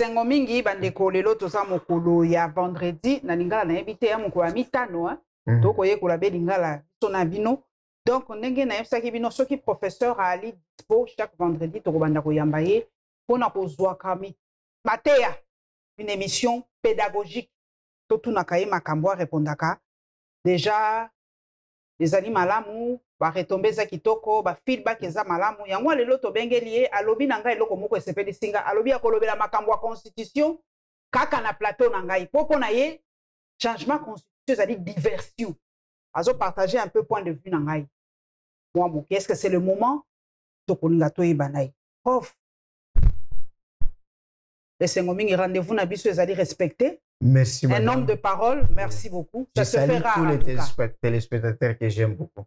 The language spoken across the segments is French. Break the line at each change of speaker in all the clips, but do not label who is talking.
esengo mingi bandeko lelo toza mokolo ya vendredi na lingala na yebite ya mokolo ya mitano tokoyekola be lingala biso na bino donc ndenge nayebisaki bino soki professeur ali dispo chaque vendredi tokobanda koyamba ye mpona kozwaka mateya une émission pédagogique totunaka ye makambo arepondaka déjà ezali malamu baretombe eza kitoko bafeedback eza malamu yango lelo tobengeli ye alobi na ngai eloko moko esepelisi nga alobi akolobela makambo ya constitution kaka na plateau na ngai mpo na ye changement constitution ezali diversion azopartage un peu point de vue na ngai mwa moke est ce que c'est le moment tokolinga toyeba na ye prof esengo mingi rendez-vous na biso ezali respecté.
Merci, madame.
Un homme de parole, merci beaucoup. Ça se fait rare.
Je salue tous les téléspectateurs que j'aime beaucoup.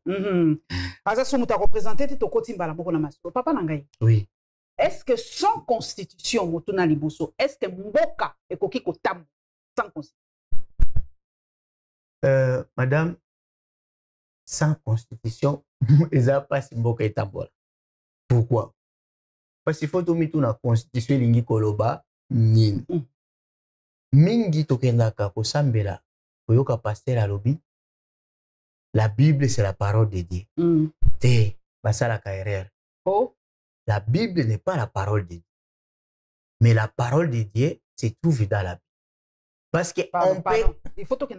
Asa somu ta représenté ti tokoti mbala moko na masolo. Papa Nangai.
Oui.
Est-ce que sans constitution motuna liboso, est-ce que mboka ekoki kotambo sans constitution?
Madame, sans constitution, eza pas mboka etambola. Pourquoi? Parce qu'il faut tout mettre na constitution lingi koloba nini. Mingi tokendaka kosambela koyoka pasteur alobi la Bible c'est la parole de Dieu. Te basala ka erreur.
Oh,
la Bible n'est pas la parole de Dieu. Mais la parole de Dieu se trouve dans la Bible. Parce que
il faut que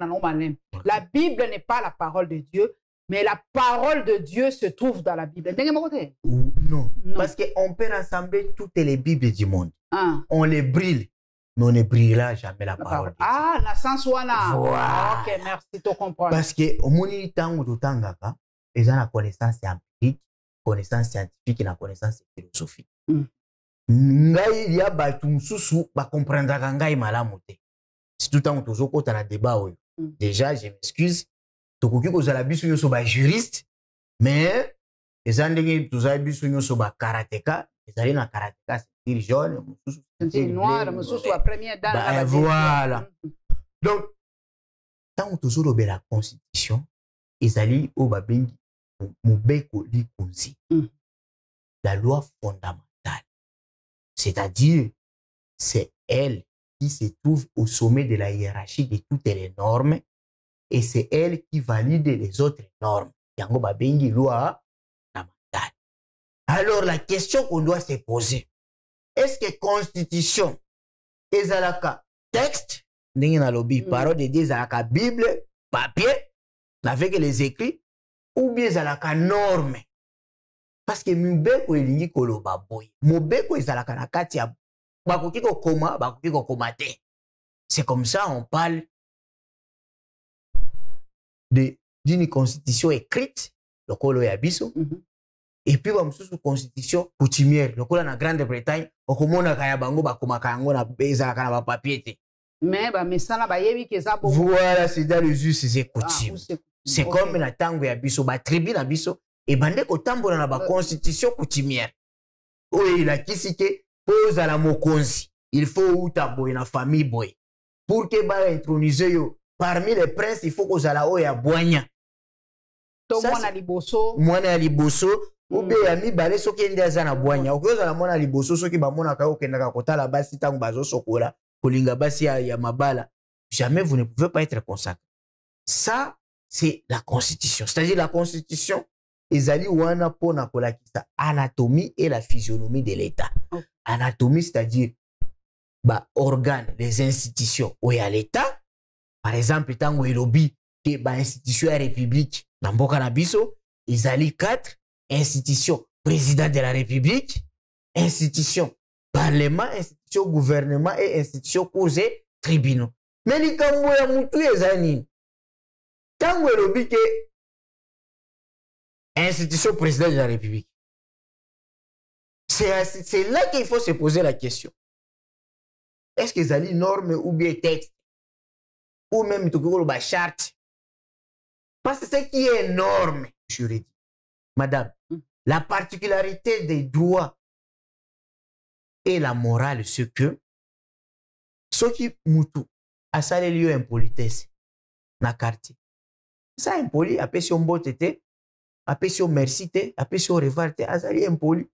la Bible n'est pas la parole de Dieu, mais la parole de Dieu se trouve dans la Bible.
Non. Parce qu'on peut rassembler toutes les Bibles du monde. On les brûle. Mais on ne brillera jamais la parole de Dieu.
Ah, la sens wana.
Voilà.
Ok, merci, tu comprends.
Parce que au moni tango do tangaka, ils ont la connaissance empirique, connaissance scientifique et la connaissance philosophique. Ngai ya batu mususu ba comprendre ngai malamu te. Si tout temps tozo kota na débat oyo. Déjà, je m'excuse. Tokoki kozala biso nyoso ba juriste, mais ezandenge tozala biso nyoso ba karateka, ezali na karateka c'est jaune,
c'est noir, monsieur la première dame.
Voilà. Donc, tant que toujours la constitution, ezali o babengi mobeko likonzi. La loi fondamentale. C'est-à-dire, c'est elle qui se trouve au sommet de la hiérarchie de toutes les normes et c'est elle qui valide les autres normes. Yango babengi loi fondamentale. Alors, la question qu'on doit se poser, est-ce que constitution ezalaka texte ndenge na lobi parole de Dieu ezalaka Bible papier avec les écrits ou bien ezalaka norme parce que mobeko elingi koloba boy mobeko ezalaka na kati ya bakoki kokoma te. C'est comme ça on parle d'une constitution écrite lokolo ya biso. Et puis bamususu constitution coutumière lokola na Grande-Bretagne okomona kaya bango bakomaka yango na bezalaka na ba papier te.
Mais ba mesana ba yebi ke za bongo.
Voilà, c'est dans les us c'est coutume. C'est comme la tango ya biso ba tribu na biso et bande ko tambola na ba constitution coutumière. Oui, la kisike pose à la mokonzi. Il faut uta boy na famille boy. Pour que ba introniser yo parmi les princes, il faut que la oya boigna.
To mwana liboso.
Mwana liboso. Oube ya mibale soki ende aza na bwanya okoza na mona liboso soki bamona ka okendaka kotala basi tango bazo sokola kolinga basi ya mabala jamais vous ne pouvez pas être consacré. Ça c'est la constitution, c'est-à-dire la constitution ezali wana pona kolakisa anatomie et la physionomie de l'état. Anatomie c'est-à-dire ba organes les institutions oya l'état par exemple tango elobi ke ba institution ya république na mboka na biso ezali 4 institution président de la République, institution parlement, institution gouvernement et institution cours et tribunaux. Mais les kambo ya mutu ezani. Tango elobi ke institution président de la République. C'est là qu'il faut se poser la question. Est-ce que ezali norme ou bien texte ou même tokolo ba charte? Parce que ce qui est norme juridique. Madame, la particularité des droits et la morale, c'est que ce qui mutu a salé lieu impolitesse na quartier. Ça impoli, après si on botte te, après si on merci te, après si on revoir te, a salé impoli.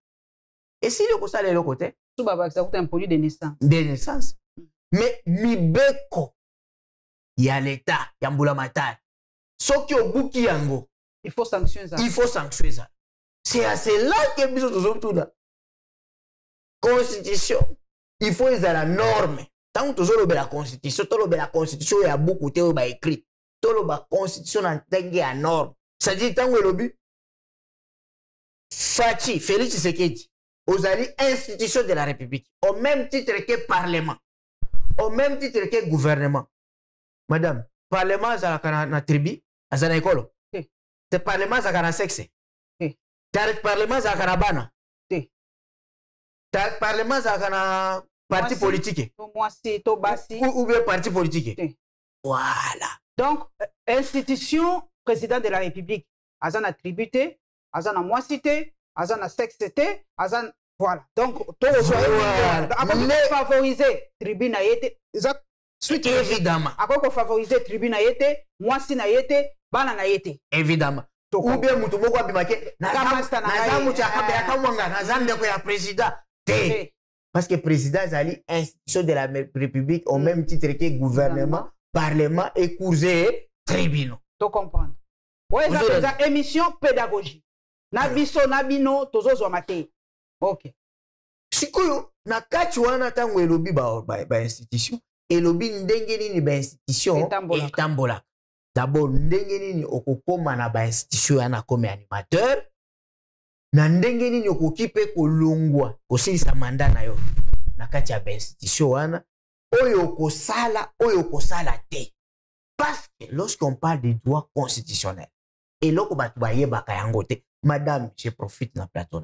Et si le ko salé le côté,
C'est un produit de naissance.
De naissance. Mais mibeko ya l'État, ya mbulamatari. Soki obuki yango.
Il faut sanctionner ça.
Il faut sanctionner ça. C'est à cela que nous sommes tous là. Constitution. Il faut être à la norme. Tant que tu as la constitution, tu as la constitution, il y a beaucoup de écrit. Tu as la constitution en tant que norme. C'est-à-dire, tant que le but, Fachi, Félix Tshisekedi, aux alliés institutions de la République, au même titre que Parlement, au même titre que gouvernement. Madame, Parlement, c'est la tribu, c'est la école. Le Parlement, c'est la sexe. Le Parlement, c'est la bana. Le Parlement, c'est la parti politique. Ou bien parti politique. Voilà.
Donc, institution, président de la République, azan attributé, azan a moissité, azan a sexité, azan. Voilà. Donc, tout le favoriser tribune a été.
Évidemment.
À quoi favoriser tribune a été, moissi na été, bana na été.
Évidemment. Ou bien mutumoko abimake, na président. Parce que président est institution de la République au même titre que gouvernement, parlement et courrier tribunal.
Tu comprends? Oui, c'est une émission pédagogique. Nabiso, nabino, tozo mate. Ok.
Sikoyo, na kati wana tango elobi ba institution, elobi ndenge nini ba institution etambola. D'abord, ndenge nini okokoma na ba institution yana comme animateur, na ndenge nini okokipe kolongwa, kosilisa mandat na yo. Na kati ya ba institution wana, oyo kosala te. Parce que lorsqu'on parle des droits constitutionnels, et loko batu bayebaka yango te, madame, je profite na plateau.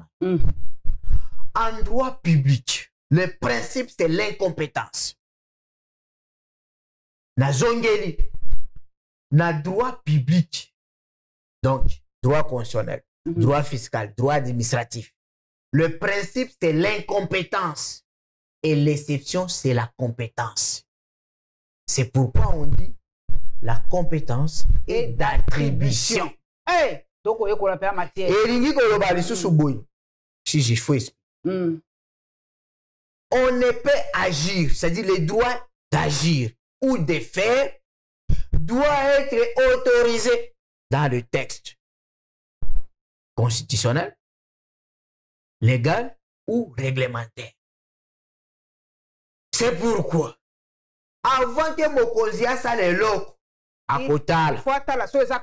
En droit public, le principe c'est l'incompétence. Na zongeli, na droit public, donc droit constitutionnel, droit fiscal, droit administratif. Le principe c'est l'incompétence et l'exception c'est la compétence. C'est pourquoi on dit la compétence est d'attribution.
Hey, donc on a pas matière.
Et ringi ko loba lisusu boy. Si je faut expliquer. On ne peut agir, c'est-à-dire le droit d'agir ou de faire doit être autorisé dans le texte constitutionnel, légal ou réglementaire. C'est pourquoi, avant que Mokonzi a ça les locaux, à Kotala,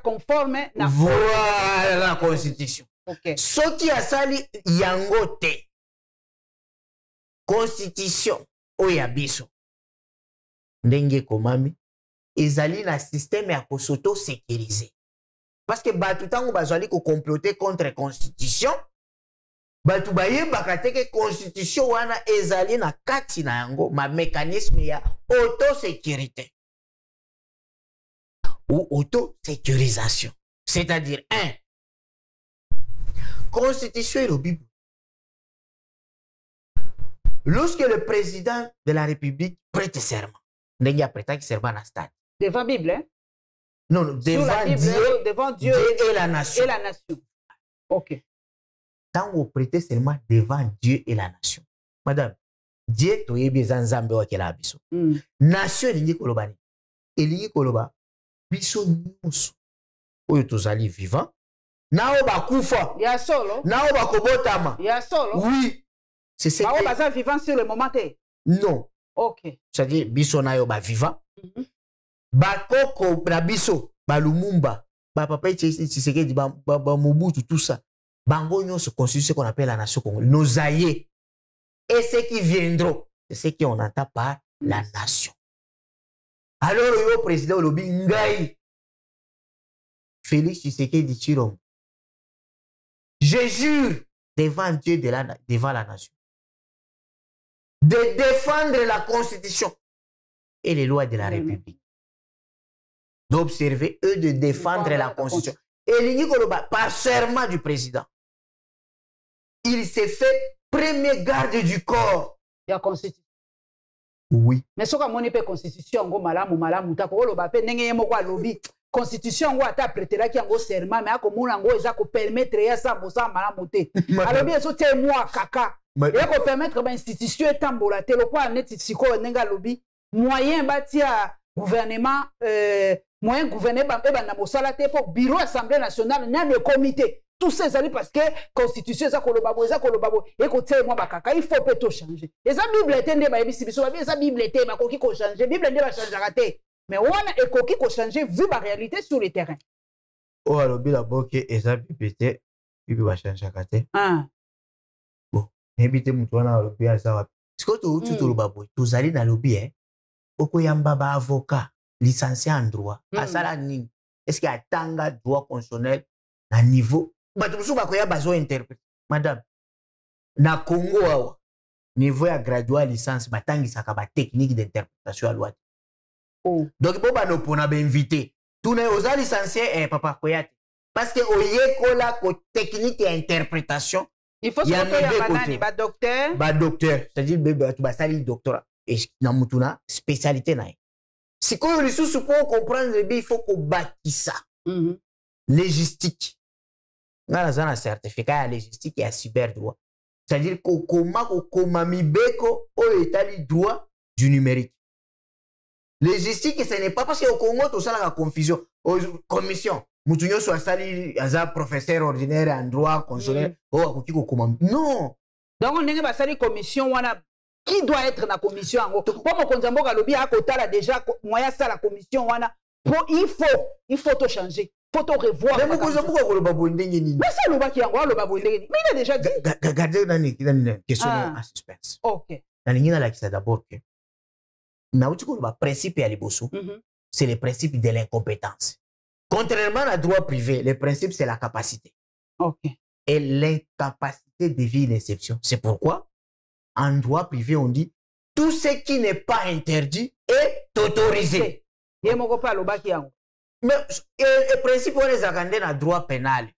conforme
voilà la constitution.
Okay.
Ce qui a sali yangote, constitution, oyabiso, ndenge komami, ezali na système ya kosoto sécurisé. Parce que batu tango bazali ko comploter contre constitution, batu baye bakate ke constitution wana ezali na kati na yango ma mécanisme ya auto-sécurité ou auto-sécurisation. C'est-à-dire, constitution et le Bible. Lorsque le président de la République prête serment, il y a prêté serment à la stade.
Devant Bible, hein?
Non, devant Dieu et la nation.
Et la nation. Ok.
Tant vous prêtez serment devant Dieu et la nation. Madame, Dieu, tu es bien Nzambe wa kela biso. Nation lingi kolobani. Elingi koloba biso nyonso. Oyo tozali vivant. Nao bakufa.
Ya solo.
Nao bakobotama.
Ya solo.
Oui. C'est ce
que... Baza vivant sur le moment.
Non.
Ok.
C'est-à-dire biso na yo ba vivant. Bakoko na biso ba Lumumba, ba papa Tshisekedi, ba Mobutu, tout ça. Bango nyonso constitue ce qu'on appelle la nation congolaise. Nos aïeux et ceux qui viendront, c'est ce qu'on entend par la nation. Alors le président Olobi Ngai Félix Tshisekedi Tshilombo, je jure devant Dieu devant la nation de défendre la constitution et les lois de la République, d'observer et de défendre la constitution. Et l'Igni Koloba, par serment du président, il s'est fait premier garde du corps.
Il y a constitution.
Oui.
Mais ce qu'on a constitution, on malamu malamu ta ko loba pe nenge yemo kwa lobby constitution yango ata pretelaki yango serment mais akomona yango eza kopermettre ya sa mosala malamu te alobi ezotia mwa kaka ya kopermettre bainstitution etambola te lokola neti sikoyo ndenge alobi moyen batia gouvernement moyen gouverner ebanda mosala te mpo bureau assemblée nationale nani ekomi te tout ça ezali parce que constitution eza koloba boye ekotia mwa bakaka il faut mpe tochange eza bible te nde bayebisi biso babi eza bible te bakoki kochange bible nde bachangeaka te mais wana ekoki kochange vu baréalité sur le terrain
oyo alobi laboke eza bible te bible bachangeaka te bon nayebi te moto wana alobi aza wapi sikoyo touti toloba boye tozali na lobi okoyamba baavocat licencié en droit asala nini est-ce que atanga droit constitutionnel na niveau bato mosusu bakoya bazointerprete madame na Congo awa niveau ya graduat licence batangisaka batechnique d'interprétation ya loi te donc mpo banopona bainvité tuna oza licencié papa koya te parce que oyekola ko technique ya interprétation
il faut ya banani
badocteur c'est-à-dire bato basali doctorat na mutu na spécialité na ye sikoyo lisusu mpo comprendre bi il faut kobakisa légistique nga naza na certificat ya légistique ya cyberdroit c'est-à-dire kokoma mibeko oyo etali droit du numérique légistique ce n'est pas parce que au Congo tosalaka confusion commission mutu nyonso asali aza professeur ordinaire en droit constitutionnel oyo akoki kokoma non
donc ndenge basali commission wana qui doit être na commission yango mpo mokonzi ya mboka alobi akotala déjà moya asala commission wana mpo il faut to changer faut to revoir
mais mokonzi ya mboka koloba boye ndenge nini
mais ça alobaki yango aloba boye ndenge nini mais il a déjà dit
gardez nani question en suspense
ok
nalingi nalakisa d'abord que nauti koloba principe ya liboso c'est le principe de l'incompétence contrairement à droit privé le principe c'est la capacité
ok
et l'incapacité devient une exception c'est pourquoi en droit privé, on dit tout ce qui n'est pas interdit est autorisé.
Mais
le principe, on les a gardés dans le droit pénal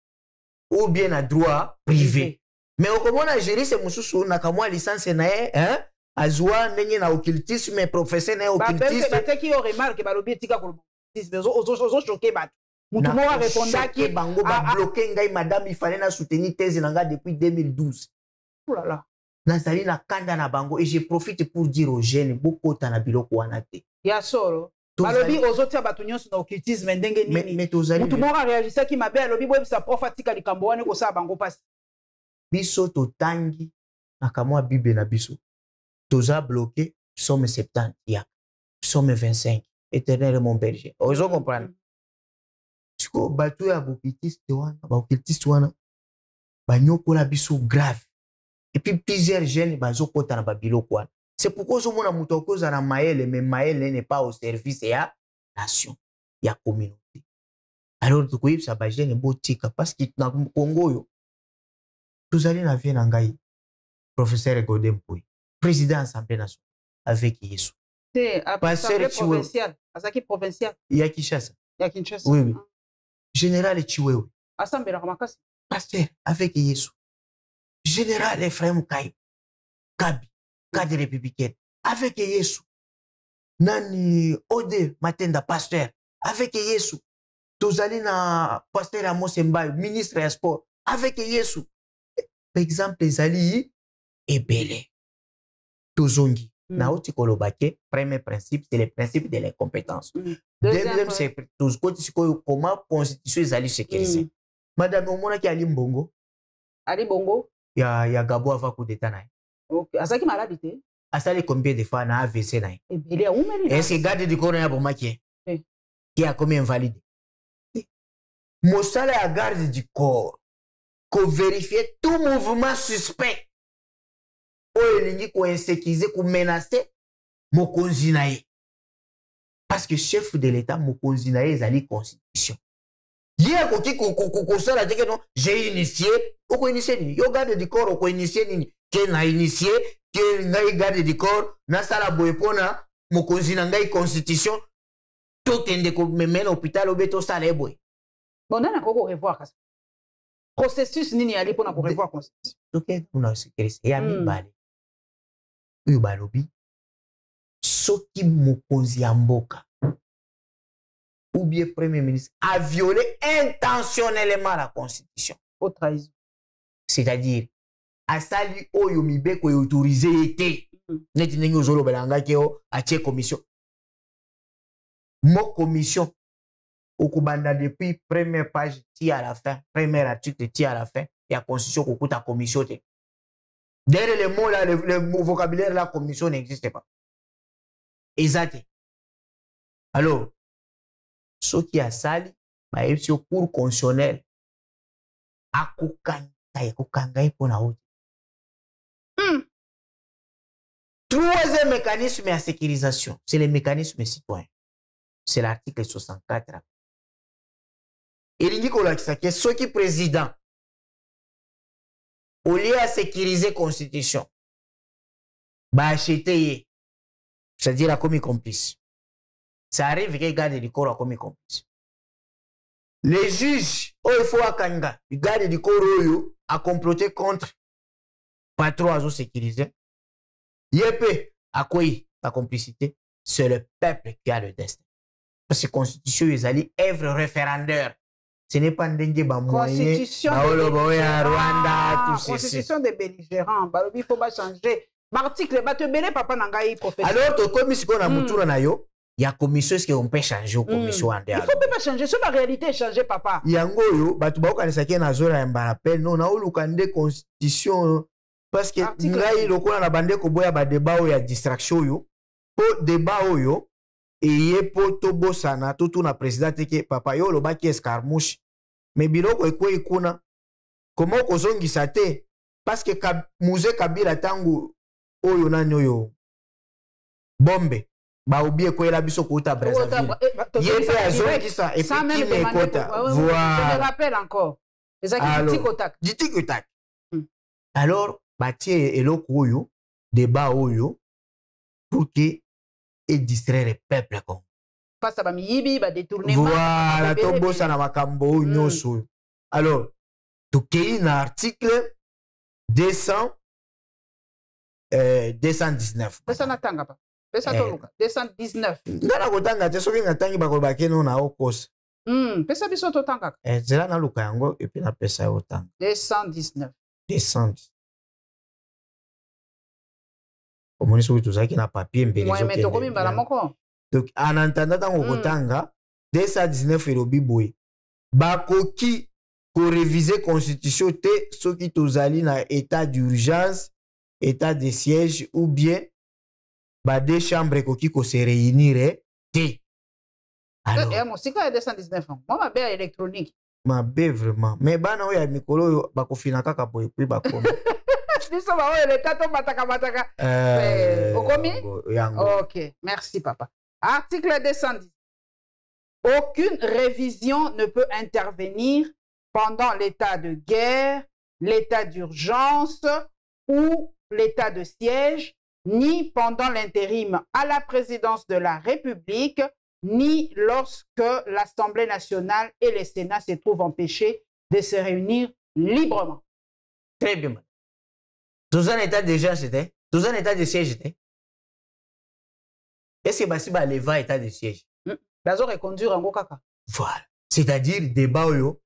ou bien dans le droit privé. Mais au comment on a géré ces moussous, on a comme moi licence, hein? Azwa, n'enye na occultisme, professeur na occultisme.
Bah, qui remarque, bah, l'objectif occultisme, aux choqué, bah. Moutouma a répondu
qui bango ba bloqué ngai madame, il fallait na soutenir thèse nanga depuis 2012.
Oh là là.
Nazali na kanda na bango et je profite pour dire aux jeunes beaucoup tana biloko wana te
ya solo balobi ozotia bato nyonso na occultisme ndenge nini
mais tozali
mutu moko réagissaki mabe alobi boyebisa prof atika likambo wana ekosala bango pasi
biso totangi na kamwa bible na biso toza bloqué psaume 70 ya psaume 25 éternel est mon berger ozo comprendre siko bato ya occultiste wana banyokola biso grave. Et puis plusieurs jeunes bazokota na babiloko wana. C'est pourquoi je mona muto koza na maele mais maele n'est pas au service ya nation, ya communauté. Alors tu koyebisa ba jeune botika parce que na Congo yo tozali na vie na ngai professeur Godem Poy, président assemblée nationale avec Yesu.
C'est assemblée provinciale, asaki provincial.
Ya Kinshasa.
Ya Kinshasa.
Oui. Général Chiwewe.
Assemblée la Makasi.
Pasteur avec Yesu. Général Ephraim Kaib, Kabi, cadre républicain, avec Yesu. Nani Ode Matenda, pasteur, avec Yesu. Tozali na pasteur Amos Mbaye, ministre des Sports, avec Yesu. Par exemple, Zali Ebele. Tozongi. Naoti Kolobake, premier principe, c'est le principe de l'incompétence. Deuxième, c'est comment la constitution Zali sécurisée. Madame Omona qui a Limbongo.
Ali Bongo.
Ya Gabo avant coup d'état na.
OK, asaki malade te.
Asali combien de fois na AVC na.
Ebele umeli.
Est-ce que garde du corps ya bomaki? Qui a commis invalide? Mosala ya garde du corps. Ko vérifier tout mouvement suspect. O elingi ko insécuriser, ko menacer mokonzi na ye. Parce que chef de l'état mokonzi na ye ezali constitution. Hier, non, j'ai initié, ou initié ni, yo garde du corps, ou initié ni, que na initié, que na garde du corps, na sala boepona, mokonzi na ngai constitution, tout ende ko mène hôpital au beto sala eboy.
Bon, on a ko revoir ça. Processus nini ali pona ko revoir constitution.
OK, on a sécurisé ya mibale. Uyo balobi soki mokonzi ya mboka ou bien Premier ministre a violé intentionnellement la Constitution.
Haute trahison.
C'est-à-dire, à sali oyo mibeko autorisé été. Neti nengi ozolo belanga keo a tie commission. Mo commission. Okubanda depuis première page ti à la fin, premier article ti à la fin, il y a constitution kokuta commission te. Derrière les mots là, le vocabulaire la commission n'existe pas. Exact. Alors, ce qui a sali, bah il sur cour constitutionnel. Akukanga pona autre. Troisième mécanisme de sécurisation, c'est le mécanisme citoyen. C'est l'article 64. Il dit que ceux qui président, au lieu de sécuriser la Constitution, bah acheter, c'est-à-dire la commis complice. Ça arrive qu'ils gardent du corps à commis complice. Les juges, il faut à ils gardent du corps à comploter contre patron à sécuriser. Yépe, à quoi la complicité? C'est le peuple qui a le destin. Parce que la Constitution, ils allaient œuvre référendaire. Ce n'est pas un
Constitution des belligérants. Il faut pas changer. L'article, professeur.
Alors, comme si on a moutoura na yo, il y a commission qui on peut changer commission en
dehors. Il faut pas changer. C'est la réalité changer, papa.
Yango yo, batu ba okana saki na zora ya mbarappel non na olukande constitution parce que ngai lokola na bande ko boya ba débat ya distraction yo. Po débat yo et po tobo sana tout na président que papa yo lo ba ki escarmouche. Mais biloko ekwe ikuna comment ko zongi sate parce que Mouze Kabila tangu oyo nani oyo bombe ba oublier ko ela biso ko ta Brazzaville yete azongi sa et puis me kota voilà
je me rappelle encore
dit kotak alors batie eloko oyo débat oyo pour que et distraire le peuple comme
face à ba miyibi ba détournement
voilà to bossa na makambo nyoso alors to kei na article 219
pesa na tanga pa pesa to luka 219
ngana kotanga te soki ngatangi bakoloba ke no na okosa
pesa biso to tanga
zela na luka yango et puis na pesa yo tanga
219
omoni soki tozalaki na papier mbele
mais tokomi mbala moko.
Donc en entendant tango kotanga 219 elobi boye bakoki ko réviser constitution te soki tozali na état d'urgence état de siège ou bien ba deux chambres koki ko se réunir te.
Alors mosika 219 moi ma bé électronique
ma bé vraiment mais bana oya mikolo bakofina kaka boye puis bakomi
biso ba oyo l'état to mataka okomi OK merci papa. Article 210. Aucune révision ne peut intervenir pendant l'état de guerre, l'état d'urgence ou l'état de siège, ni pendant l'intérim à la présidence de la République, ni lorsque l'Assemblée nationale et le Sénat se trouvent empêchés de se réunir librement.
Très bien. Dans un état d'urgence, c'était? Dans un état de siège, c'était? Est-ce que Basiba leva état de siège?
Bazo reconduire en kaka.
Voilà. C'est-à-dire, débat yo,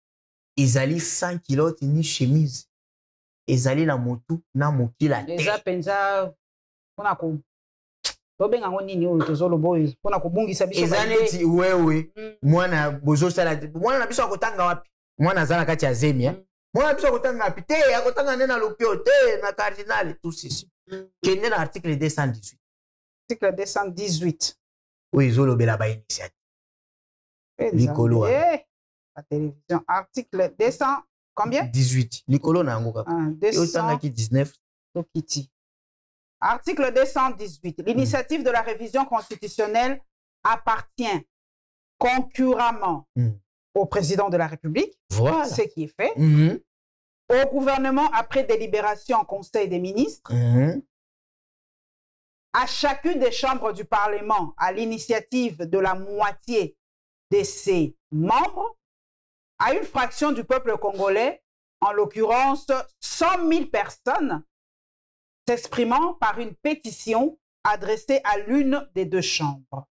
ils allaient sans kilote ni chemise. Ils allaient na motu, na mokila.
Déjà, penza, on a ko. Tobenga ngoni ni oyo tozolo boy. On a ko bungisa biso.
Ils allaient wewe. Mwana bozo sala. Mwana na biso akotanga wapi? Mwana zana kati ya Zemia. Mwana biso akotanga wapi? Te akotanga nena lopio te na cardinal tout ceci. Kende na article 218.
Article 218.
Oui, ils ont le bel initiative. Licolo.
La télévision. Article 200. Combien?
18. Licolo n'a pas.
219. Article 218. L'initiative de la révision constitutionnelle appartient concurremment au président de la République.
Voilà.
Ce qui est fait. Au gouvernement après délibération en Conseil des ministres. À chacune des chambres du Parlement, à l'initiative de la moitié de ses membres, à une fraction du peuple congolais, en l'occurrence 100 000 personnes, s'exprimant par une pétition adressée à l'une des deux chambres.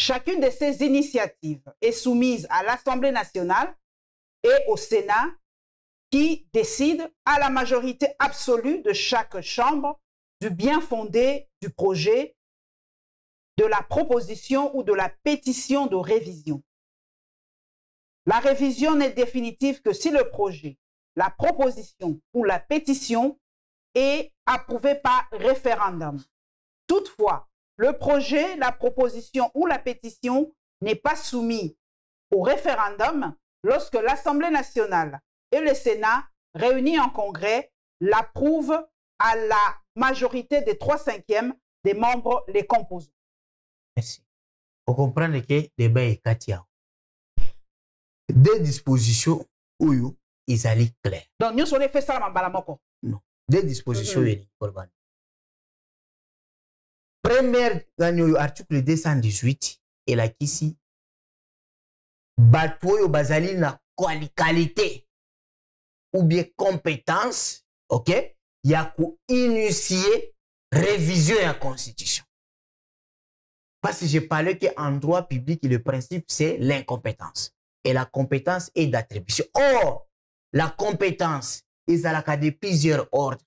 chacune de ces initiatives est soumise à l'Assemblée nationale et au Sénat qui décide à la majorité absolue de chaque chambre du bien fondé du projet, de la proposition ou de la pétition de révision. La révision n'est définitive que si le projet, la proposition ou la pétition est approuvé par référendum. Toutefois, le projet, la proposition ou la pétition n'est pas soumis au référendum lorsque l'Assemblée nationale et le Sénat, réunis en congrès, l'approuvent à la majorité des 3/5 des membres les composants.
Merci. Vous comprenez que le débat est Katia. Des dispositions où ils allaient clair.
Donc, nous sommes fait ça dans
non. Des dispositions Première, dans l'article 218, et la kisi, batoyo bazali na qualité ou bien compétence, ok, ya ku initier révision de la constitution. Parce que j'ai parlé qu'en droit public, le principe, c'est l'incompétence. Et la compétence est d'attribution. Or, la compétence est à la de plusieurs ordres.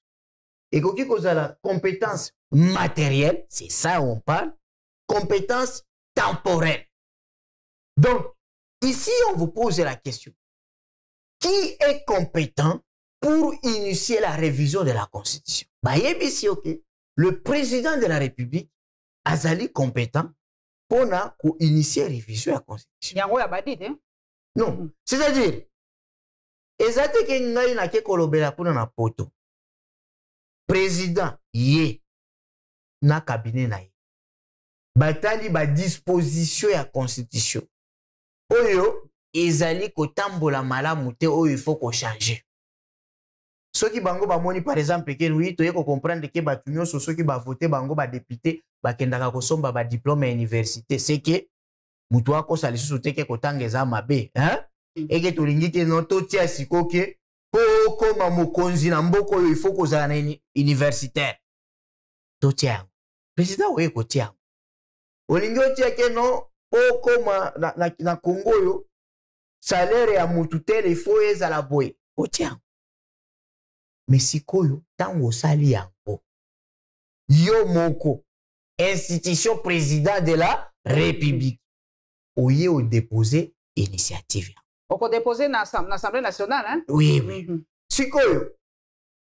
Et quand on a la compétence matérielle, c'est ça où on parle, compétence temporelle. Donc, ici, on vous pose la question. Qui est compétent pour initier la révision de la Constitution? Bah, ici, ok. Le président de la République azali compétent pour initier la révision de la Constitution. Non. C'est-à-dire, ezate ke ngai na ke kolobela pona na poto. Président ye na cabinet na ye. Batali ba disposition ya constitution. Oyo ezali kotambola malamu te oyo il faut ko changer. Soki bango ba moni par exemple que oui toye ko comprendre que batu nyonso soki ba voter bango ba député ba kendaka ko somba ba diplôme à université c'est que mutu akosa lisusu te ke kotangeza mabe, hein? Et que tolingi ke no to tia siko ke po koma mokonzi na mboko oyo il faut kozala na universitaire. To tia. Président oye ko tia. Olingi o tia ke no po koma na Congo yo salaire ya mutu tel il faut ezala boye. O tia. Mais sikoyo tango sali yango. Yo moko institution président de la République. Oye o déposer initiative.
On peut déposer dans l'Assemblée nationale, hein?
Oui, oui. Sikoyo.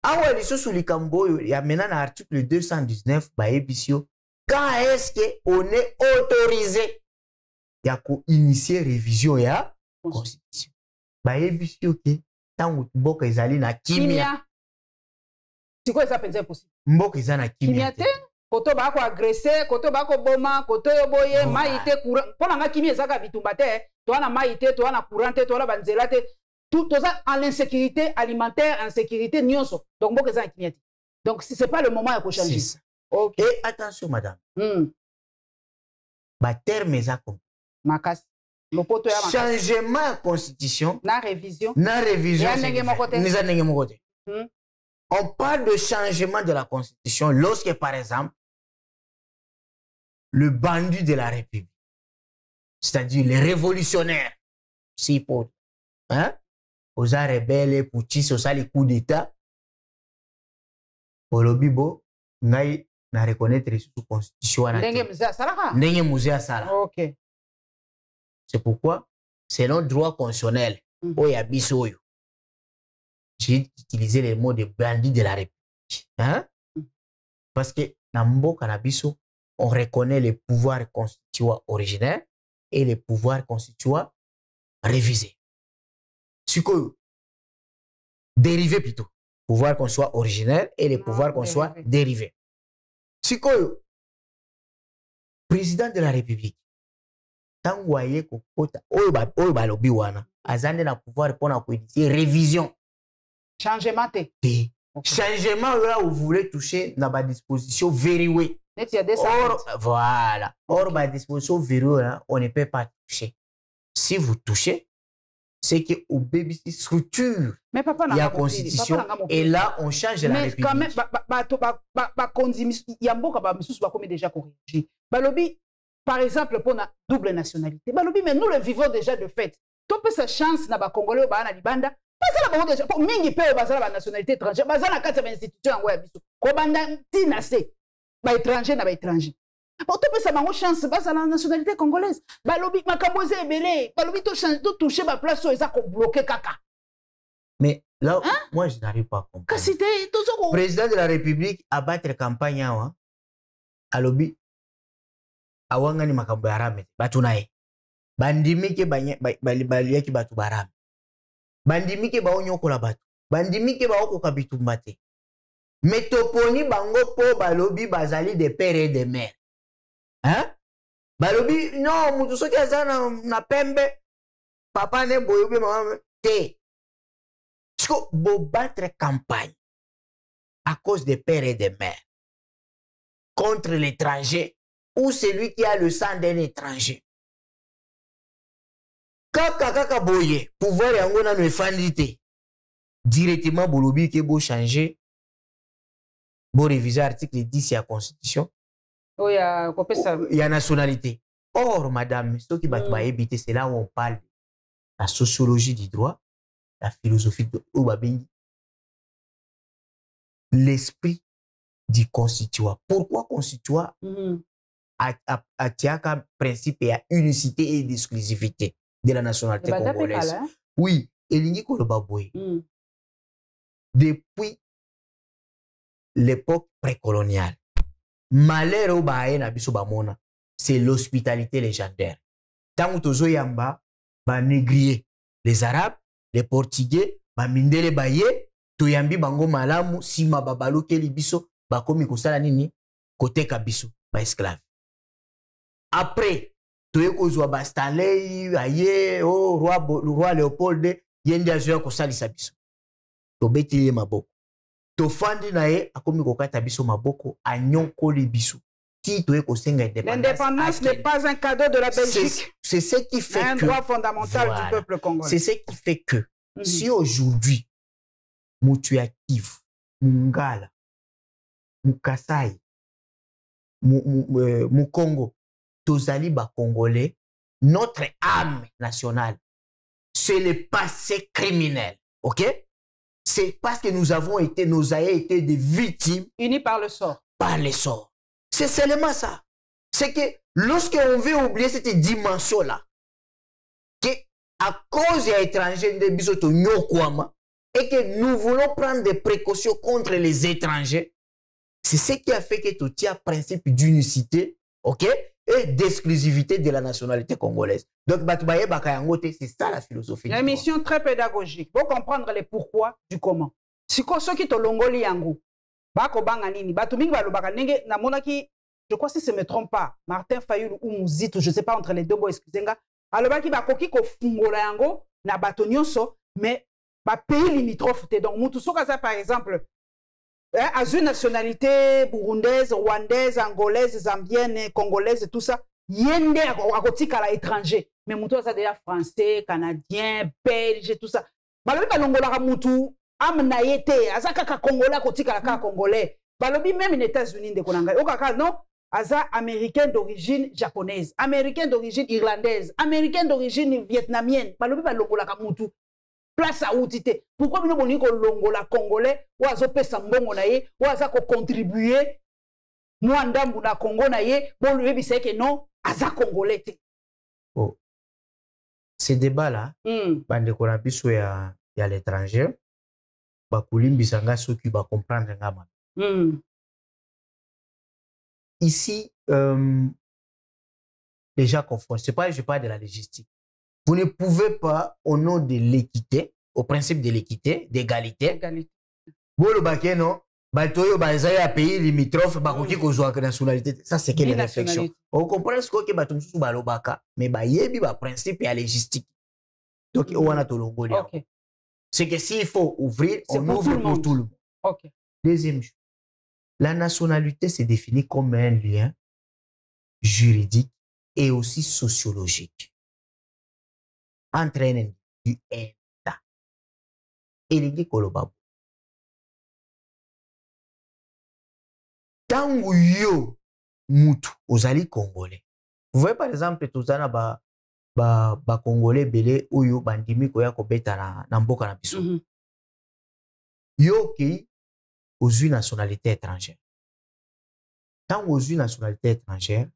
Awa lisusu likambo yo ya mena na article 219 ba ebisio. Quand est-ce que on est autorisé ya ko initier révision ya constitution? Ba ebisio ke tango mboka ezali na kimia.
Sikoyo ça penser possible.
Mboka ezali na kimia.
Kimia te? Koto ba ko agresser, koto ba ko boma, koto yo boye, maïté courant. Pona nga kimia ezaka bitumba te. Toi na maïté, toi na courant, toi na banzela te. Tout ça en l'insécurité alimentaire, insécurité nyonso. Donc mboka ezali kimia te. Donc c'est pas le moment de changer.
OK. Et attention madame. Ba terme ezako.
Makasi. Lopoto ya makasi.
Changement de constitution.
Na révision.
Na révision.
Ya
on parle de changement de la Constitution lorsque, par exemple, le bandit de la République, c'est-à-dire les révolutionnaires, si pour, hein, aux rebelles, putschistes, aux les coups d'État, pour le bibo, n'aille na reconnaître sous Constitution.
Ok.
C'est pourquoi, selon le droit constitutionnel, j'ai utilisé les mots de bandit de la République. Hein? Parce que dans Mbo Canabiso, on reconnaît les pouvoirs constituants originaires et les pouvoirs constituants révisés. Ce que dérivés plutôt. Pouvoir qu'on soit originaire et les pouvoirs qu'on soit dérivés. Ce que président de la République, tant que vous voyez que lobby wana, azande na pouvoir pour na révision.
Changement.
Okay. Changement là où vous voulez toucher dans ma disposition verrouillée. Or, voilà. Or, ma disposition verrouillée, on ne peut pas toucher. Si vous touchez, c'est que au baby structure, il y a constitution et là on change la République. Mais quand même,
il y a beaucoup de déjà corrigé. Balobi, par exemple, pour la double nationalité. Balobi, mais nous le vivons déjà de fait. Tu peux cette chance na ba Congolais ba na libanda. Parce que la déjà pour mingi pe bazala ba nationalité étrangère, bazala kati ba institution ngo ya biso. Ko banda tina se ba étranger na ba étranger. Bon, tu peux ça bango chance bazala la nationalité congolaise. Balobi makambo ze ebele, balobi to change to toucher ba place eza ko bloquer kaka.
Mais là, moi je n'arrive pas à comprendre.
Le
président de la République a battre campagne à lobby awanga ni makambo ya rame batu nae bandimike baliaki batu barame bandimike baonyokola batu bandimike baokoka bitumba te metoponi bango po balobi bazali de père et de mère hein balobi non mutu soki aza na pembe papa ne boyobe mama te siko bo battre campagne à cause des pères et des mères contre l'étranger ou celui qui a le sang d'un étranger. Kaka boye, pouvoir yango na no efandite. Directement bolobi ke bo changer, bo réviser article 10 de la Constitution.
Oh, il
y a nationalité. Or, madame, ce qui va éviter, c'est là où on parle de la sociologie du droit, la philosophie de Obabengi, l'esprit du constituant. Pourquoi constituant a tiaka principe et à unicité et d'exclusivité de la nationalité congolaise? Oui, elingi kolobaboué. Depuis l'époque précoloniale, malheur au bae na biso bamona, c'est l'hospitalité légendaire. Tango tozo yamba ba négrier les arabes, les portugais, ba mindele baye, to yambi bango malamu sima babalo keli biso ba komi kosala nini koteka biso ba esclave. Après toye kozwa ba Stanley aye oh roi Léopold yende azoya kosalisa biso. To beti maboko. To fandi na ye akomi kokata biso maboko anyonkoli biso.
L'indépendance n'est pas un cadeau de la Belgique.
C'est ce qui fait
un droit fondamental du peuple congolais.
C'est ce qui fait que si aujourd'hui Mutuya Kivu, Mungala, Mukasai, Mukongo, Tozali ba Congolais, notre âme nationale, c'est le passé criminel, ok? C'est parce que nous avons été, nous avons été des victimes
unis par le sort.
Par le sort. C'est seulement ça. C'est que lorsqu'on veut oublier cette dimension-là, que à cause des étrangers de Bisoto Nyokwama, et que nous voulons prendre des précautions contre les étrangers, c'est ce qui a fait que tu tiens principe d'unicité, ok, et d'exclusivité de la nationalité congolaise. Donc, c'est ça la philosophie.
Une émission très pédagogique. Pour comprendre les pourquoi du comment. Si ceux qui te longoli yango, bako banga nini, batuming balobaka nenge na monaki, je crois si je ne me trompe pas, Martin Fayulu ou Mouzito, je ne sais pas entre les deux, excusez-moi, alobaki bakoki ko fungola yango na bato nyonso, mais ba pays limitrophe te. Donc mutu soka ça par exemple à une nationalité burundaise, rwandaise, angolaise, zambienne, congolaise, tout ça, yende akotika la étranger. Mais mutu ça déjà français, canadien, belge, tout ça. Balobi balongola mutu amna yete, azaka ka congolais akotika la ka congolais. Balobi même les États-Unis de konanga. Okaka non, aza américain d'origine japonaise, américain d'origine irlandaise, américain d'origine vietnamienne. Balobi balongola ka mutu. Place à outité. Pourquoi nous avons dit que l'ongola congolais, ou à zopesa mbongo na ye, ou à za ko contribuer, moi ndambu na Congo na ye, bon lui c'est que non, à za congolais.
Oh. Ces débats-là, bande kona biso ya l'étranger, ba kulimbisa nga soki ba comprendre ngama. Ici, les gens confondent. C'est pas, je parle de la logistique. Vous ne pouvez pas, au nom de l'équité, au principe de l'équité, d'égalité, vous le baquet, non, batoyo bazaya pays limitrophe, bakoki kozwa nationalité. Ça, c'est quelle réflexion? On comprend ce que batum sous balobaka, mais bayebi ba principe et la logistique. Donc, on a tout le monde. C'est que s'il faut ouvrir, on ouvre pour tout le monde.
Okay.
Deuxième chose, la nationalité se définit comme un lien juridique et aussi sociologique entre un individu et un État. Et les Kolobabo. Tango yo mutu ozali congolais, Vous voyez par exemple, tout ça, ba Congolais belé oyo bandimi koya kobeta na mboka na biso. Yo ki aux nationalité étrangère. Tant aux nationalité étrangère,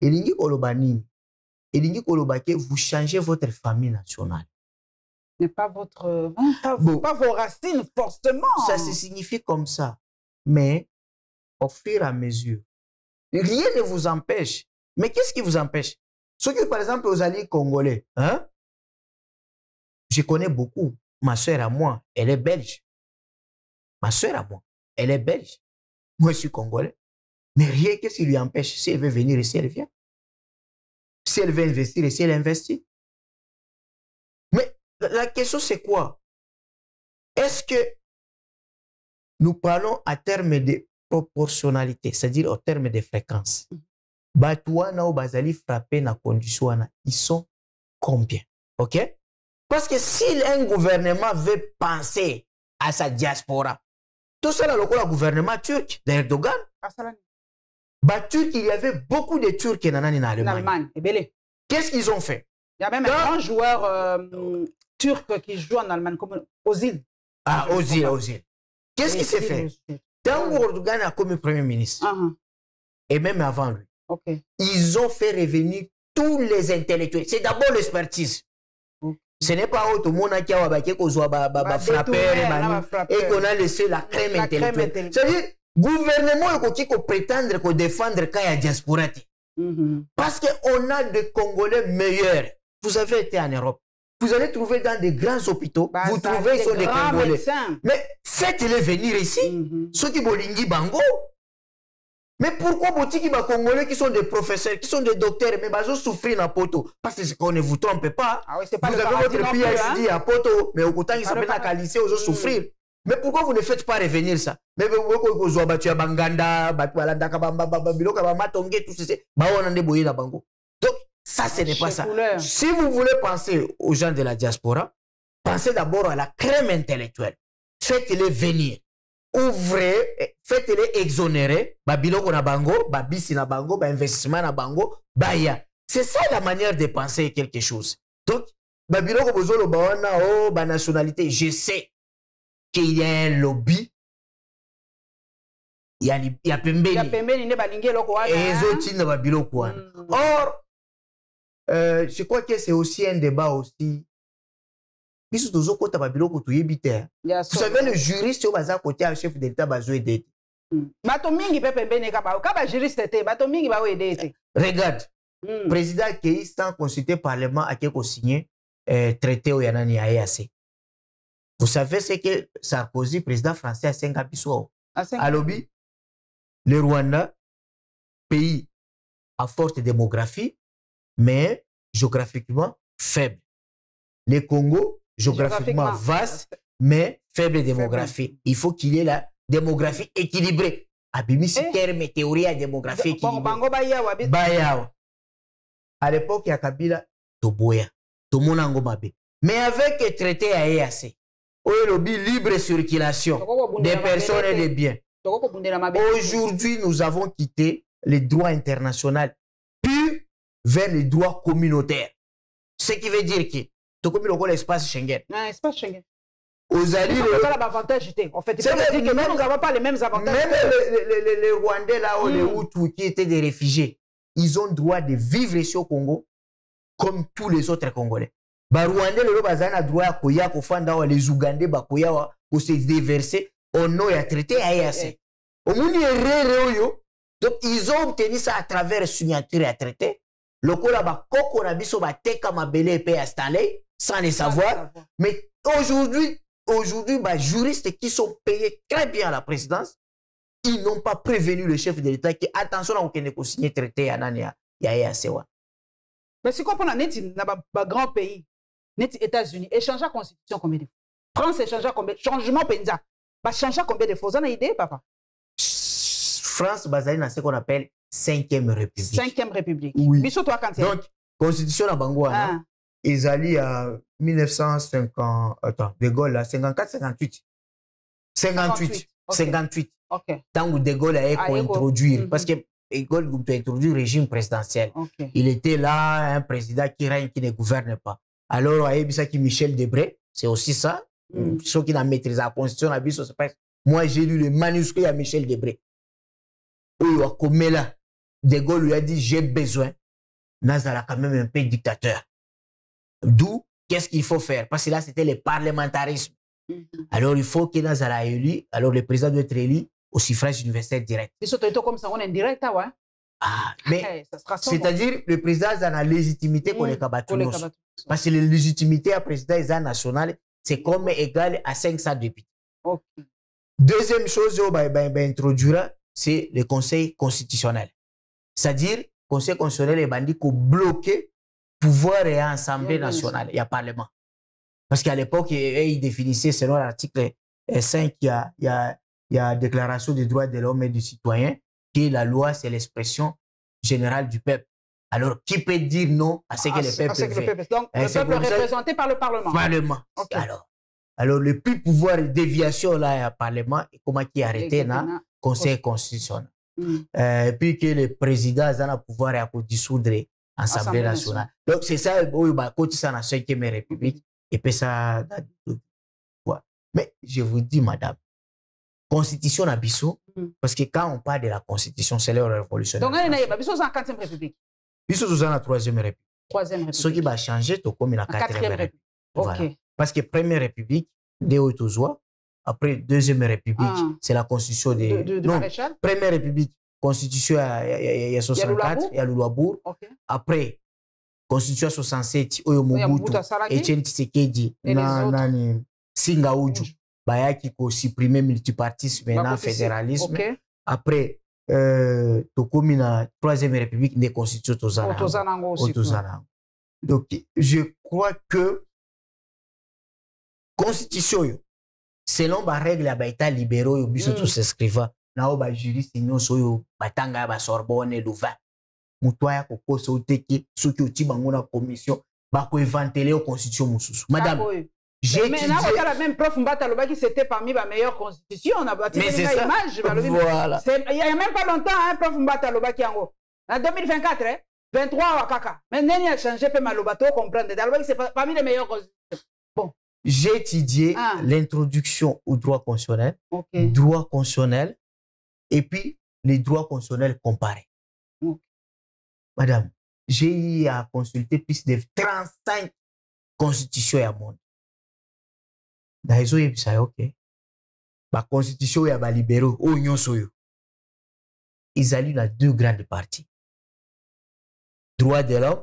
elingi koloba nini? Elingi koloba que vous changez votre famille nationale.
Mais pas votre pas vos racines forcément.
Ça se signifie comme ça. Mais au fur et à mesure, rien ne vous empêche. Mais qu'est-ce qui vous empêche? Ceux qui, par exemple, aux alliés congolais, hein? Je connais beaucoup. Ma soeur à moi, elle est belge. Ma soeur à moi, elle est belge. Moi, je suis congolais. Mais rien, qu'est-ce qui lui empêche? Si elle veut venir ici, elle vient. Si elle veut investir ici, elle investit. Mais la question, c'est quoi? Est-ce que nous parlons à terme de proportionnalité, c'est-à-dire au terme de fréquence? Batouana ou Bazali frappé na condition, ils sont combien? OK? Parce que si un gouvernement veut penser à sa diaspora, tout ça, le gouvernement turc d'Erdogan, il y avait beaucoup de Turcs en Allemagne. Qu'est-ce qu'ils ont fait?
Il y a même un grand joueur turc qui joue en Allemagne, comme Ozil.
Ah, Ozil. Qu'est-ce qui s'est fait? Tant Erdogan a comme premier ministre, et même avant lui, ils ont fait revenir tous les intellectuels. C'est d'abord l'expertise. Ce n'est pas tout le monde qui a frappé et qu'on a laissé la crème intellectuelle. C'est-à-dire, le gouvernement qui prétendre qu'on défendre la diaspora. Parce qu'on a des Congolais meilleurs. Vous avez été en Europe. Vous allez trouver dans des grands hôpitaux, vous trouvez ils sont des Congolais. Médecins. Mais faites-les venir ici. Ceux qui bolingi bango. Mais pourquoi botiki ba Congolais qui sont des professeurs, qui sont des docteurs, mais ils ont souffert dans Poto? Parce qu'on ne vous trompe pas.
Ah oui, c'est pas
vous avez votre PhD à Poto, mais au côté, ils s'appellent à Calissé, ils ont souffert. Mais pourquoi vous ne faites pas revenir ça? Mais vous avez battu à Banganda, Batoualanda, Bilo, Matongue, tout ceci. Donc, ça, ce n'est pas ça. Si vous voulez penser aux gens de la diaspora, pensez d'abord à la crème intellectuelle. Faites-les venir. Ouvrez, faites-les exonérer, babiloko na bango, babisi na bango, ba investissement na bango, baya. C'est ça la manière de penser quelque chose. Donc, babiloko bozolo bawana oh ba nationalité, je sais qu'il y a un lobby. Il y a pembeni. Il y a
pembeni ne balingi loko wana.
Et les autres na babiloko wana. Or, je crois que c'est aussi un débat aussi. Vous savez, le juriste au bazar côté un chef d'État bazo aider. Regarde, président qui sans consulter parlement a quelque signé traité au Yanani AEAC. Vous savez ce que Sarkozy, président français, a 5 ans. À lobby, le Rwanda, pays à forte démographie, mais géographiquement faible. Le Congo, géographiquement vaste, mais faible démographie. Il faut qu'il y ait la démographie équilibrée. Abimi, c'est terme théorie à démographie équilibrée. Bayawa. À l'époque, il y a Kabila, Toboya, Tomonango Mabe. Mais avec le traité à EAC, lobby libre circulation des personnes et des biens. Aujourd'hui, nous avons quitté les droits internationaux, puis vers les droits communautaires. Ce qui veut dire que tout comme l'espace Schengen.
L'espace Schengen.
Aux alliés,
en fait, nous n'avons pas les mêmes avantages.
Même les Rwandais là, ou les Hutus qui étaient des réfugiés, ils ont le droit de vivre ici au Congo comme tous les autres Congolais. Les Rwandais, le droit à koya kofanda, les Ougandais, bakoya pour se déverser au nom et à traiter à EAC. Donc ils ont obtenu ça à travers signature et à traiter. Le Kolaba Koko Nabiso ba teka mabele et installé sans le savoir. Mais aujourd'hui, bah, juristes qui sont payés très bien à la présidence, ils n'ont pas prévenu le chef de l'État qui attention à aucun signé traité à Nania Yaya Sewa.
Mais c'est quoi pour net dans grand pays, net États-Unis, échanger la constitution combien de fois? France échanger combien? Changement penza. Bah changer combien de fois? Vous en avez idée, papa?
France basée dans ce qu'on appelle 5e République.
5e République.
Oui.
Mais toi, quand
donc, constitution à Bangouana, ils allaient à 1950, attends, De Gaulle, là, 54, 58. 58. Okay. 58.
Okay.
Tant que De Gaulle a introduire. Parce que a introduit le régime présidentiel.
Okay.
Il était là, un président qui règne, qui ne gouverne pas. Alors, Michel Debré, c'est aussi ça. Ceux qui n'ont maîtrisé la constitution, moi, j'ai lu le manuscrit à Michel Debré. De Gaulle lui a dit, j'ai besoin. Nazala quand même un peu dictateur. D'où, qu'est-ce qu'il faut faire? Parce que là, c'était le parlementarisme. Alors, il faut que Nazala ait élu. Alors, le président doit être élu au suffrage universel direct.
Comme ça, on est direct, ouais.
Ah, mais c'est-à-dire le président a la légitimité qu'on les kabatounos. Parce que la légitimité à président national, c'est comme égal à 500 députés.
Okay.
Deuxième chose, introduira, c'est le conseil constitutionnel. C'est-à-dire, le conseil constitutionnel est bandit pour bloquer pouvoir et assemblée nationale. Il y a parlement. Parce qu'à l'époque, il définissait, selon l'article 5, il y a déclaration des droits de l'homme et du citoyen, que la loi, c'est l'expression générale du peuple. Alors, qui peut dire non à ce que le peuple fait?
Donc, le peuple est représenté par le Parlement.
Parlement. Okay. Alors, le plus pouvoir de déviation là, il y a Parlement, et comment qui est arrêté dans le Conseil constitutionnel. Et puis que le président a le pouvoir de dissoudre l'Assemblée nationale. Donc, c'est ça, quand ça dans la 5e République, et puis ça. Mais je vous dis, madame, Constitution Abisso, parce que quand on parle de la Constitution, c'est l'heure révolutionnaire.
Donc, on est en 4e République.
Bisso, nous sommes en 3e République.
3e République.
Ce qui va changer, c'est comme la 4e République. Voilà.
Okay.
Parce que Première République, après Deuxième République, c'est la Constitution de
Maréchal.
Première République, Constitution il y a 64, il y a Louabourg.
Okay.
Après, Constitution 67, Mobutu, Etienne Tshisekedi, Singaoudjou. Bayaki ko supprimer multipartisme et fédéralisme. Okay. Après, Tokomi na 3e République des constitutions Tozana. Donc, je crois que Constitution, selon les règles à Baïta libéraux, il y a tous s'inscrivant. Na oba juriste nyonso batanga ba Sorbonne Louvain. Mutoya ko so teki soki oti bango na commission ba ko inventer la constitution mususu. Madame, j'ai
mais là, on a la même prof Mbata Loba qui c'était parmi les meilleures constitutions. On a bâti une image. Voilà. Il n'y a même pas longtemps, hein, prof Mbata Loba qui en en 2024, hein, 23 à Kaka. Mais Neni a changé, peut Malobato comprendre. C'est parmi les meilleures constitutions. Bon.
J'ai étudié l'introduction au droit constitutionnel, droit constitutionnel, et puis les droits constitutionnels comparés. Madame, j'ai eu à consulter plus de 35 constitutions à monde. Dans les autres, ok. La constitution est à libéraux, ils allaient dans 2 grandes parties. Droit de l'homme,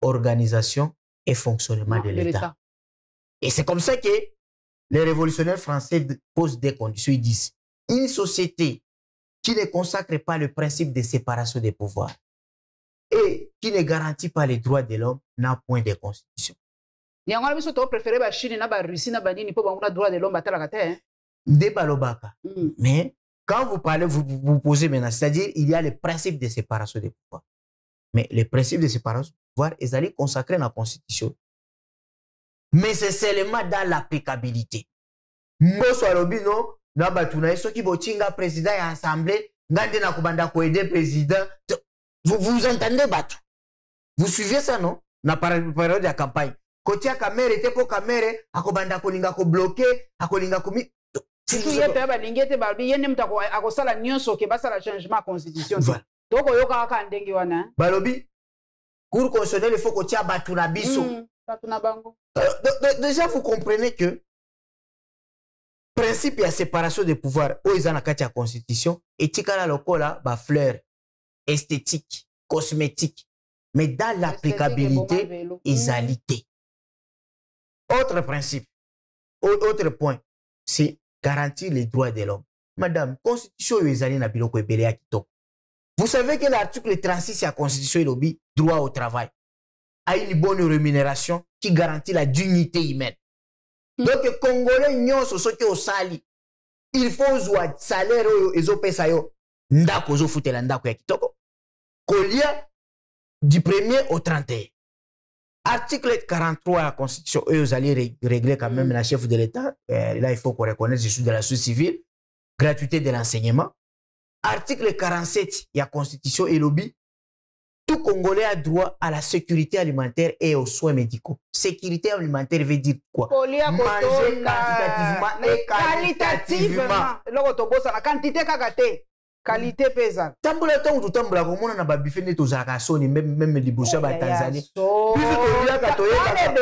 organisation et fonctionnement de l'État. Et c'est comme ça que les révolutionnaires français posent des conditions. Ils disent, une société qui ne consacre pas le principe de séparation des pouvoirs et qui ne garantit pas les droits de l'homme n'a point de constitution.
Il y a un peu de préféré la Chine, la Russie, la Banini pour avoir le droit de l'homme à la
Mais quand vous parlez, vous posez maintenant, c'est-à-dire il y a le principe de séparation des pouvoirs. Mais le principe de séparation des pouvoirs est allé consacrer dans la Constitution. Mais c'est seulement dans l'applicabilité. Mboso alobino, na batuna soki botinga président et assemblée, ngande na kubanda ko aider président. Vous entendez Batu? Vous suivez ça non? Na période de campagne. Côté à caméra était pour caméra, akobanda kolinga ko bloquer, akolinga komi.
Surtout hier pe ba lingete ba bi yene mutako akosala nyonso ke basala changement constitution. Donc oyoka ka ndengi wana.
Balobi cour constitutionnelle il faut ko tia batu na biso. Déjà vous comprenez que principe de séparation des pouvoirs où ils ont la constitution éthique à la locola ba fleur esthétique cosmétique mais dans l'applicabilité égalité. Autre principe, autre point, c'est garantir les droits de l'homme. Madame, constitution vous savez que l'article 36 de la constitution est le droit au travail, a une bonne rémunération qui garantit la dignité humaine. Donc, les Congolais n'ont pas au sali. Il faut un salaire et au pesayo. Ndako zo futela ndako ya kitoko. Kolia du 1er au 31. Article 43 de la Constitution, eux, vous allez régler quand même la chef de l'État. Là, il faut qu'on reconnaisse, je suis de la société civile, gratuité de l'enseignement. article 47 ya constitution elobi tout Congolais a droit à la sécurité alimentaire et aux soins médicaux. Sécurité alimentaire veut dire quoi? Manger quantitativement et qualitativement.
La quantité kakate, qualité pesa.
Tambola tango to tambola ko mona na ba buffet ne to zaka soni même liboso ba Tanzanie. Biso to lia ka to yeka.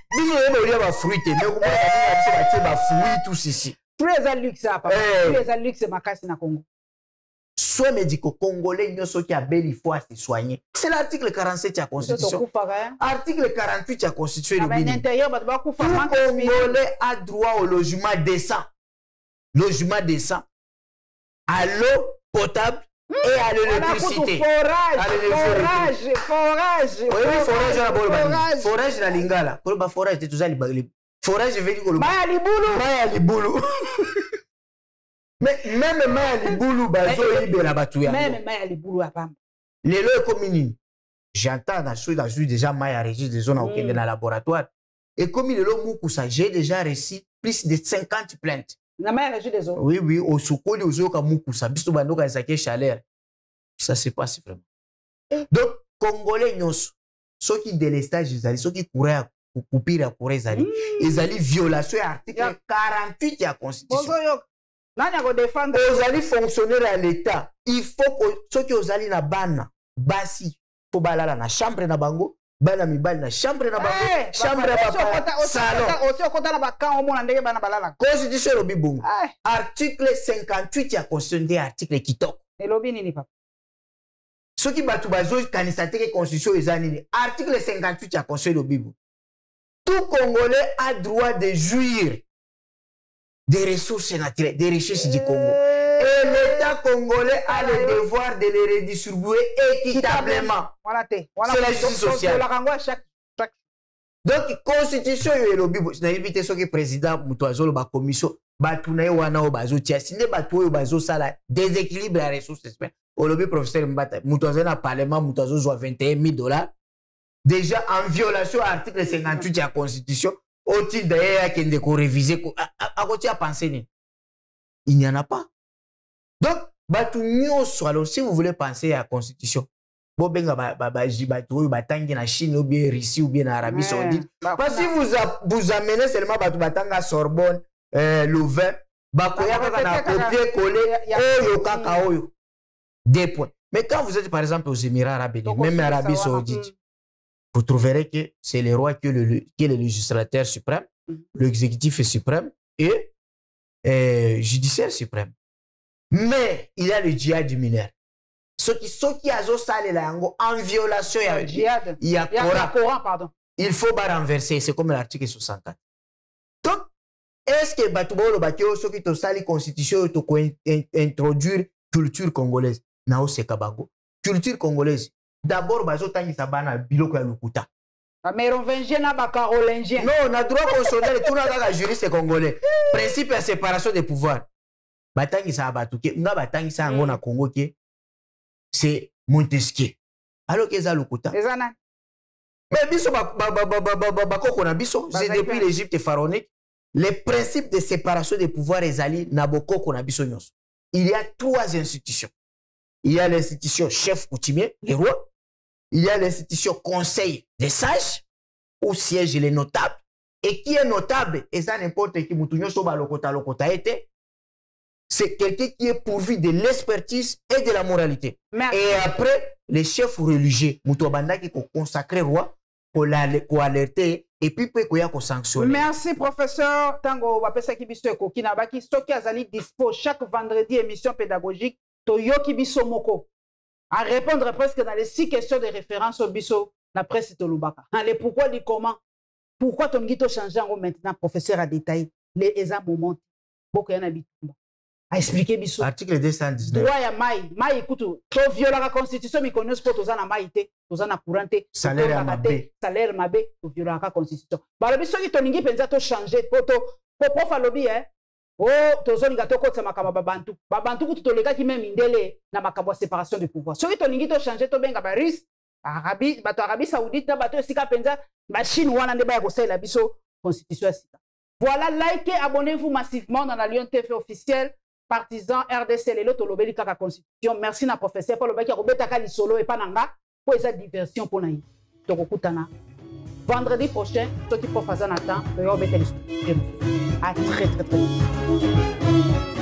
Biso yeba lia ba fruit mais ko mona ba fruit tout ceci.
Fruits à luxe apa. Fruits à luxe makasi na Congo.
Soins médicaux congolais, nous sommes qui a bel il faut se soigner. C'est l'article 47 de la Constitution. Article 48 de la Constitution. Tout Congolais a droit au logement décent. Logement décent. À l'eau potable et à l'électricité.
Forage.
Forage na lingala. Forage de tout ça. Forage veut dire que
Maya Liboulou.
Mais même Maya Liboulou,
même Maya Liboulou,
les lois communes. J'entends déjà Maya Régis des zones dans le laboratoire. Et comme il est là, j'ai déjà reçu plus de 50 plaintes. Oui, oui, au Soukoli, au Zoka Moukousa, Bisto Bandoka Zake Chaleur. Ça se passe vraiment. Donc, Congolais, ceux qui délestage, ceux qui couraient à couper à courir, ils allaient violation de l'article 48 de la Constitution. Aux alliés fonctionnaires à l'État, il faut que ceux qui ont allés na bana, basi, faut balala na chambre na bango, bana mibali na chambre na bango, chambre na papa, salon.
Aussi au côté na bakan au monde ndenge bana balala.
Constitution lobi bongo. Article 58 ya constitution article kitoko.
Et lobi nini papa?
Ceux qui batu bazo kanisate que constitution ezanini. Article 58 ya constitution lobi bongo. Tout Congolais a droit de jouir des ressources naturelles, des richesses du Congo. Et l'État congolais a le devoir de les redistribuer équitablement. C'est la justice sociale. Donc, constitution est le bibo. C'est invité ce que président Moutoazolo ba commission batuna wana o bazo tia sine batu bazo sala déséquilibre la ressources. Au lobby professeur Mbata Moutoazolo na parlement Moutoazolo soit $21,000 déjà en violation à l'article 58 de la constitution. Au-dessus d'ailleurs qu'il faut réviser à côté à penser il n'y en a pas. Donc alors si vous voulez penser à la constitution bon benga batangi na Chine ou bien Russie ou bien Arabie Saoudite parce que si vous amenez seulement batanga Sorbonne Louvain bakoya na copier coller oyo kaka oyo 2 points. Mais quand vous êtes par exemple aux Émirats Arabes Unis même Arabie Saoudite vous trouverez que c'est le roi qui est le législateur suprême, l'exécutif est suprême et judiciaire suprême. Mais il y a le djihad mineur. Ceux qui ont salé en violation, il y a Coran,
pardon.
Il faut renverser, c'est comme l'article 64. Donc, est-ce que Batubolo Bakio, ceux qui ont salé la constitution, introduire culture congolaise? Non, c'est Kabango. Culture congolaise. D'abord, bazo tangi sabana biloko ya lukuta.
Mérovingien na ba carolingien.
Non, na droit constitutionnel tout na ka juriste congolais. Principe de séparation des pouvoirs. Batangi sa batuke, nga batangi sa ngo na Congo ke c'est Montesquieu. Alors que za lukuta.
Ezana.
Mais biso ba kokona biso, c'est depuis l'Égypte pharaonique, les principes de séparation des pouvoirs ezali na bokoko na biso nyonso. Il y a 3 institutions. Il y a l'institution chef coutumier, les rois. Il y a l'institution conseil des sages, où siègent les notables. Et qui est notable, et ça n'importe qui, c'est quelqu'un qui est pourvu de l'expertise et de la moralité. Merci. Et après, les chefs religieux, qui sont consacrés roi, pour alerter, et puis pour sanctionner.
Merci, professeur. Tango, Wapesa Kibisoko, Kinabaki, Stoki Azali dispo chaque vendredi émission pédagogique, Toyoki Bisomoko. À répondre presque dans les 6 questions de référence au biso, la presse Tolubaka. Les pourquoi, les comment, pourquoi ton guito change maintenant, professeur a détaillé les moments. Beaucoup y en a à expliquer biso.
Article 219.
Droit ya mai écoute, to viola la constitution, mi connaît pas tous na maïté, tous na couranté,
salaire mabé,
to viola la constitution. Ba biso qui ton ngi penza to changer poto, po falobi oh, tozoni gato ko tsama kama babantu. Babantu ku tutoleka ki même indele na makabo séparation de pouvoir. Soki to ningi to changer to benga ba risque Arabie Saoudite na bato esika penza ba Chine wana nde ba ko sala biso constitution sika. Voilà, likez, abonnez-vous massivement dans la Lyon TV officielle. partisan RDC lelo tolobeli kaka constitution merci na professeur Paul Obaki robetaka lisolo et pananga pour esa diversion pour naï tokokutana vendredi prochain ceux qui peuvent faire un temps à très très très